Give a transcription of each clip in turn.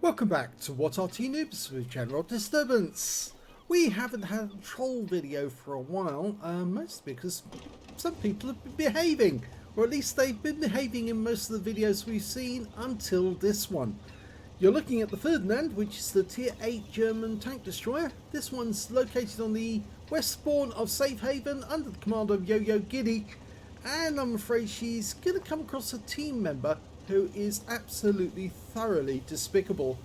Welcome back to What Arty Noobs with General Disturbance. We haven't had a troll video for a while, mostly because some people have been behaving, or at least they've been behaving in most of the videos we've seen until this one. You're looking at the Ferdinand, which is the Tier 8 German tank destroyer. This one's located on the west spawn of Safe Haven under the command of Yo-Yo Giddy, and I'm afraid she's going to come across a team member who is absolutely thoroughly despicable,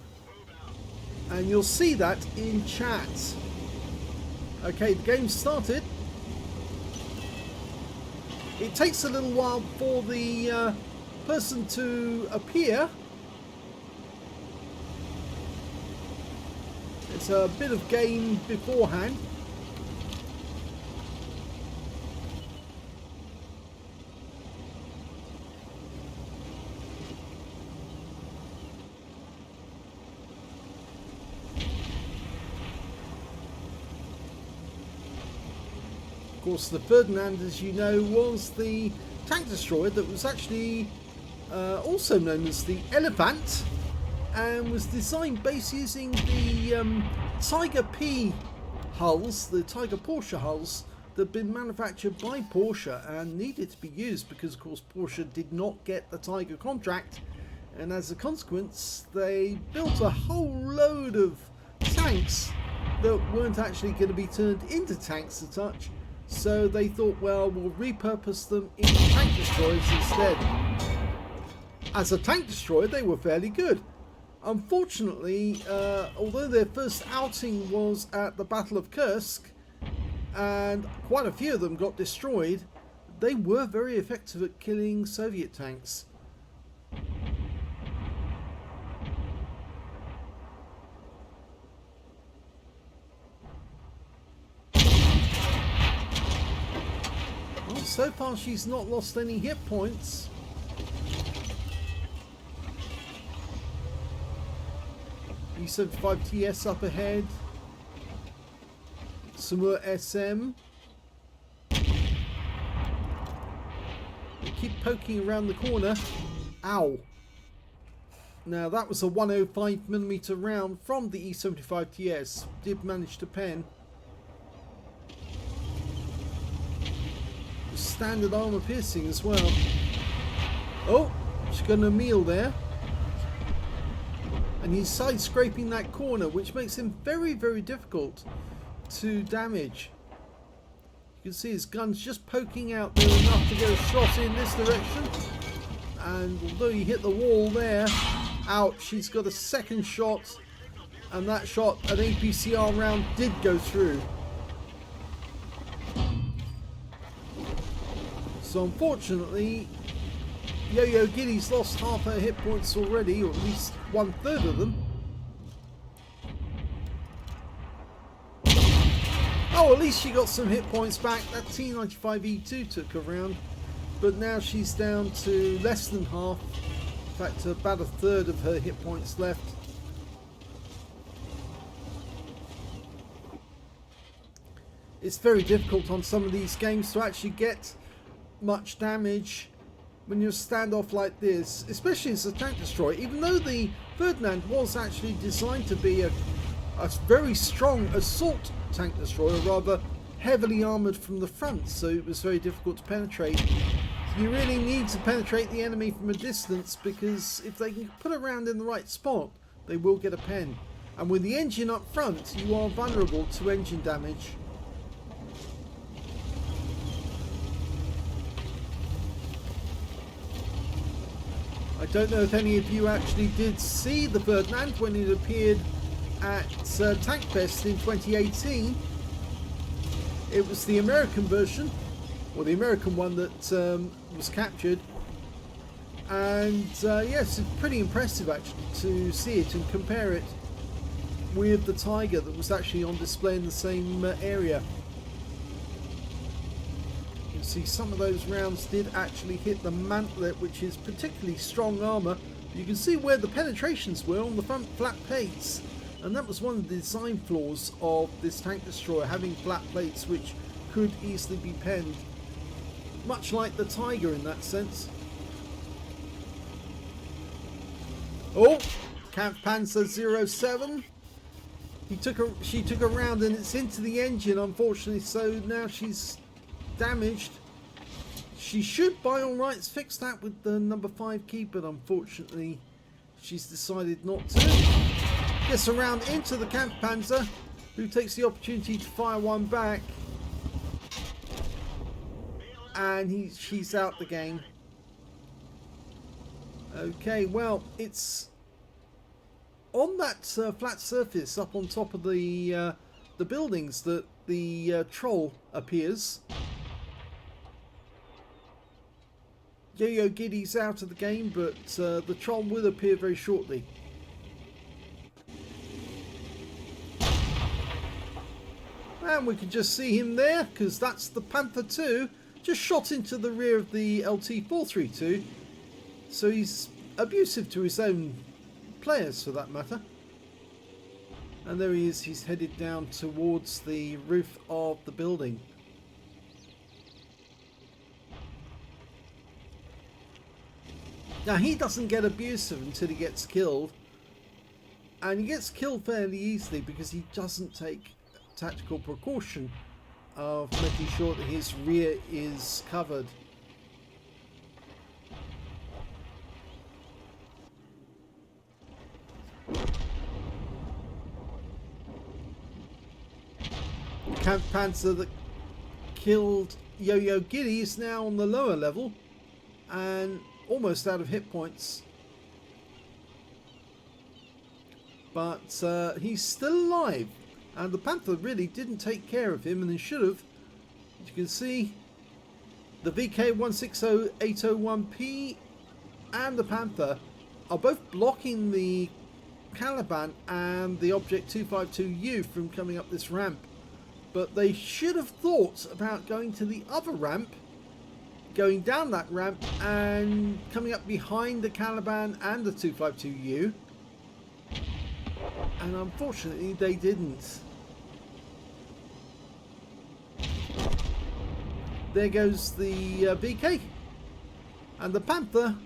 and you'll see that in chat. Okay, the game started. It takes a little while for the person to appear. It's a bit of game beforehand. Of course, the Ferdinand, as you know, was the tank destroyer that was actually also known as the Elephant, and was designed based using the Tiger P hulls, the Tiger Porsche hulls that had been manufactured by Porsche and needed to be used because, of course, Porsche did not get the Tiger contract, and as a consequence they built a whole load of tanks that weren't actually going to be turned into tanks as such. So they thought, well, we'll repurpose them into tank destroyers instead. As a tank destroyer, they were fairly good. Unfortunately, although their first outing was at the Battle of Kursk, and quite a few of them got destroyed, they were very effective at killing Soviet tanks. So far she's not lost any hit points. E75 TS up ahead. Some more SM. They keep poking around the corner. Ow. Now that was a 105mm round from the E75 TS. Did manage to pen. Standard armor piercing as well. Oh, she's got a meal there, and he's side scraping that corner, which makes him very, very difficult to damage. You can see his gun's just poking out there enough to get a shot in this direction, and although he hit the wall there, ouch, he's got a second shot, and that shot, an APCR round, did go through. So unfortunately, Yo-Yo Giddy's lost half her hit points already, or at least 1/3 of them. Oh, at least she got some hit points back. That T95E2 took her round, but now she's down to less than half. In fact, about 1/3 of her hit points left. It's very difficult on some of these games to actually get much damage when you're standoff like this, especially as a tank destroyer, even though the Ferdinand was actually designed to be a very strong assault tank destroyer, rather heavily armoured from the front, so it was very difficult to penetrate. You really need to penetrate the enemy from a distance, because if they can put a round in the right spot, they will get a pen, and with the engine up front you are vulnerable to engine damage. I don't know if any of you actually did see the Ferdinand when it appeared at Tank Fest in 2018. It was the American version, or the American one that was captured, and yes, it's pretty impressive actually to see it and compare it with the Tiger that was actually on display in the same area. See, some of those rounds did actually hit the mantlet, which is particularly strong armour. You can see where the penetrations were on the front flat plates, and that was one of the design flaws of this tank destroyer, having flat plates which could easily be penned, much like the Tiger in that sense. Oh, Kampfpanzer 07. She took a round and it's into the engine, unfortunately, so now she's damaged. She should by all rights fix that with the number 5 key, but unfortunately she's decided not to. Gets around into the Kampfpanzer, who takes the opportunity to fire one back, and she's out the game. Okay, well, it's on that flat surface up on top of the buildings that the troll appears. Yo-Yo Giddy's out of the game, but the troll will appear very shortly. And we can just see him there, because that's the Panther 2, just shot into the rear of the LT432. So he's abusive to his own players, for that matter. And there he is, he's headed down towards the roof of the building. Now he doesn't get abusive until he gets killed. And he gets killed fairly easily because he doesn't take tactical precaution of making sure that his rear is covered. The Kampfpanzer that killed Yo-Yo Giddy is now on the lower level and almost out of hit points. But he's still alive, and the Panther really didn't take care of him, and they should have. As you can see, the VK160801P and the Panther are both blocking the Caliban and the Object 252U from coming up this ramp. But they should have thought about going to the other ramp, going down that ramp and coming up behind the Caliban and the 252U. And unfortunately they didn't. There goes the VK. And the Panther,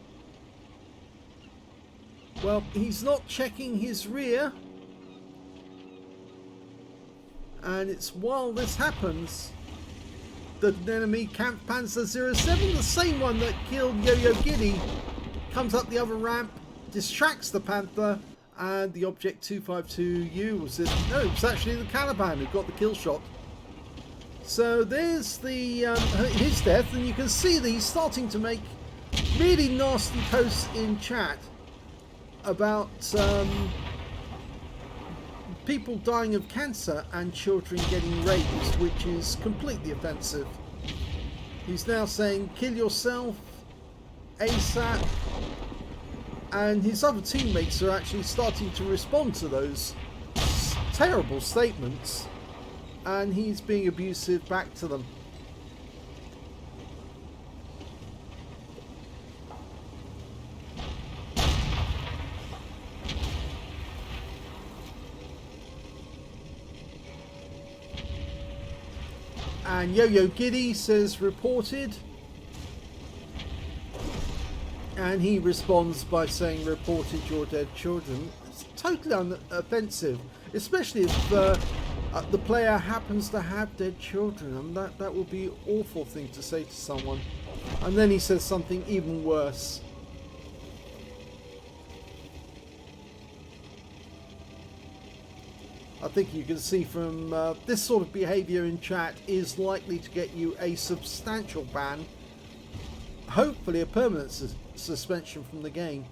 well, he's not checking his rear. And it's while this happens that an enemy Kampfpanzer 07, the same one that killed Yo-Yo Giddy, comes up the other ramp, distracts the Panther, and the Object 252U was it? No, it was actually the Caliban who got the kill shot. So there's the his death, and you can see that he's starting to make really nasty posts in chat about people dying of cancer and children getting raped, which is completely offensive. He's now saying kill yourself ASAP, and his other teammates are actually starting to respond to those terrible statements, and he's being abusive back to them. And Yo-Yo Giddy says reported, and he responds by saying reported your dead children. It's totally unoffensive, especially if the player happens to have dead children, and that would be an awful thing to say to someone. And then he says something even worse. I think you can see from this sort of behaviour in chat is likely to get you a substantial ban, hopefully a permanent suspension from the game.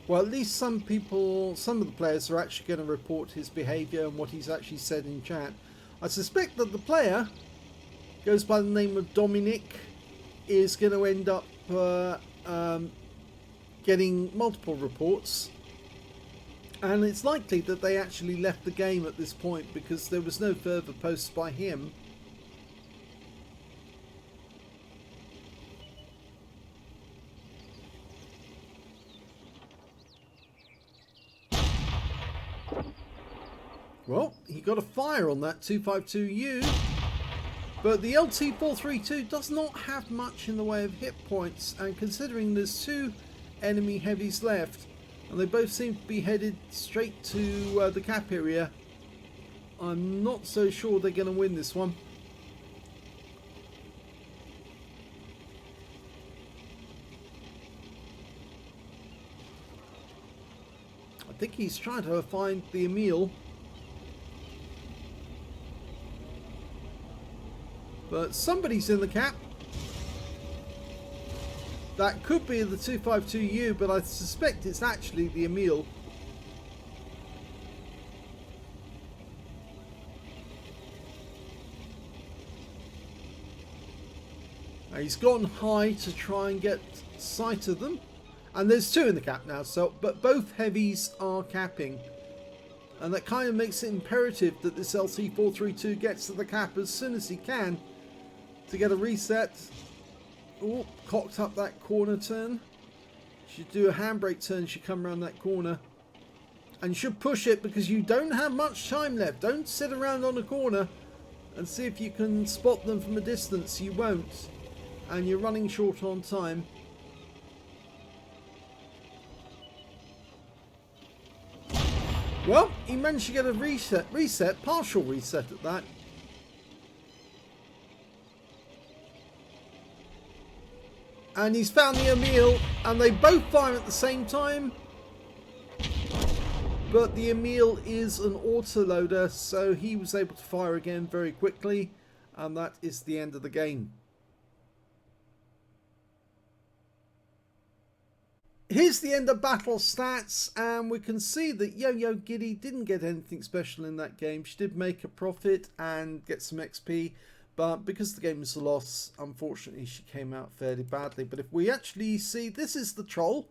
Well, at least some of the players are actually going to report his behaviour and what he's actually said in chat. I suspect that the player goes by the name of Dominikk is going to end up getting multiple reports, and it's likely that they actually left the game at this point because there was no further posts by him. Well, he got a fire on that 252U, but the LT432 does not have much in the way of hit points, and considering there's 2 enemy heavies left and they both seem to be headed straight to the cap area, I'm not so sure they're going to win this one. I think he's trying to find the Emil. But somebody's in the cap. That could be the 252U, but I suspect it's actually the Emil. Now he's gone high to try and get sight of them. And there's 2 in the cap now, but both heavies are capping. And that kind of makes it imperative that this LT432 gets to the cap as soon as he can to get a reset. Oh, cocked up that corner turn. Should do a handbrake turn, should come around that corner. And you should push it because you don't have much time left. Don't sit around on a corner and see if you can spot them from a distance. You won't. And you're running short on time. Well, he managed to get a partial reset at that. And he's found the Emil, and they both fire at the same time. But the Emil is an autoloader, so he was able to fire again very quickly, and that is the end of the game. Here's the end of battle stats, and we can see that Yo-Yo Giddy didn't get anything special in that game. She did make a profit and get some XP, but because the game was a loss, unfortunately she came out fairly badly. But if we actually see, this is the troll,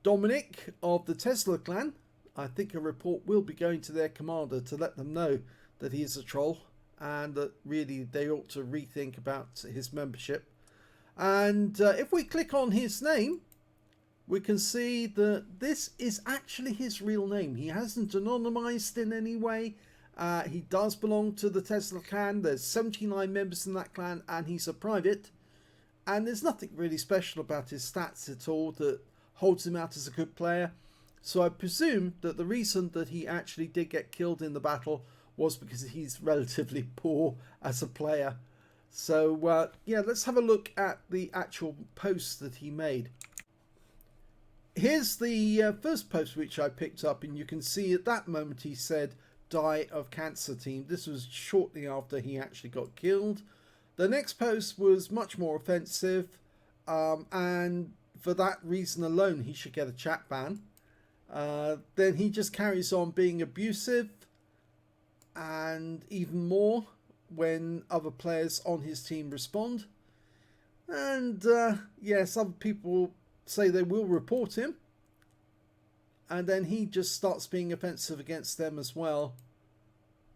Dominikk of the TESL clan. I think a report will be going to their commander to let them know that he is a troll and that really they ought to rethink about his membership. And if we click on his name, we can see that this is actually his real name. He hasn't anonymized in any way. He does belong to the TESL clan. There's 79 members in that clan, and he's a private. And there's nothing really special about his stats at all that holds him out as a good player. So I presume that the reason that he actually did get killed in the battle was because he's relatively poor as a player. So yeah, let's have a look at the actual post that he made. Here's the first post which I picked up, and you can see at that moment he said, "Die of cancer team." This was shortly after he actually got killed. The next post was much more offensive, and for that reason alone he should get a chat ban. Then he just carries on being abusive, and even more when other players on his team respond. And yes, other people say they will report him, and then he just starts being offensive against them as well.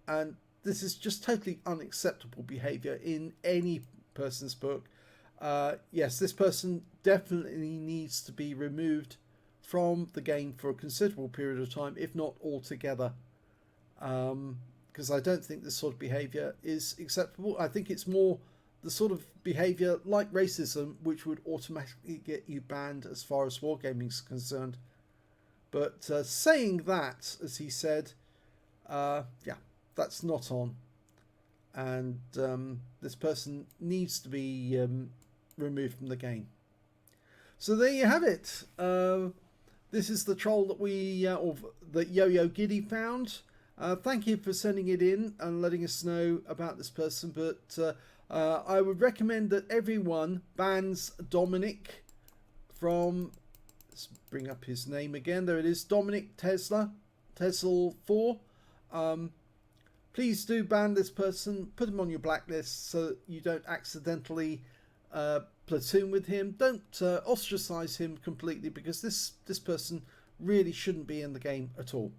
And this is just totally unacceptable behavior in any person's book. Yes, this person definitely needs to be removed from the game for a considerable period of time, if not altogether, because I don't think this sort of behavior is acceptable. I think it's more the sort of behavior like racism, which would automatically get you banned as far as wargaming is concerned. But saying that, as he said, yeah, that's not on. And this person needs to be removed from the game. So there you have it. This is the troll that that Yo-Yo Giddy found. Thank you for sending it in and letting us know about this person. But I would recommend that everyone bans Dominikk from, let's bring up his name again. There it is, Dominikk TESL4. Please do ban this person, put him on your blacklist so that you don't accidentally platoon with him. Don't ostracize him completely, because this person really shouldn't be in the game at all.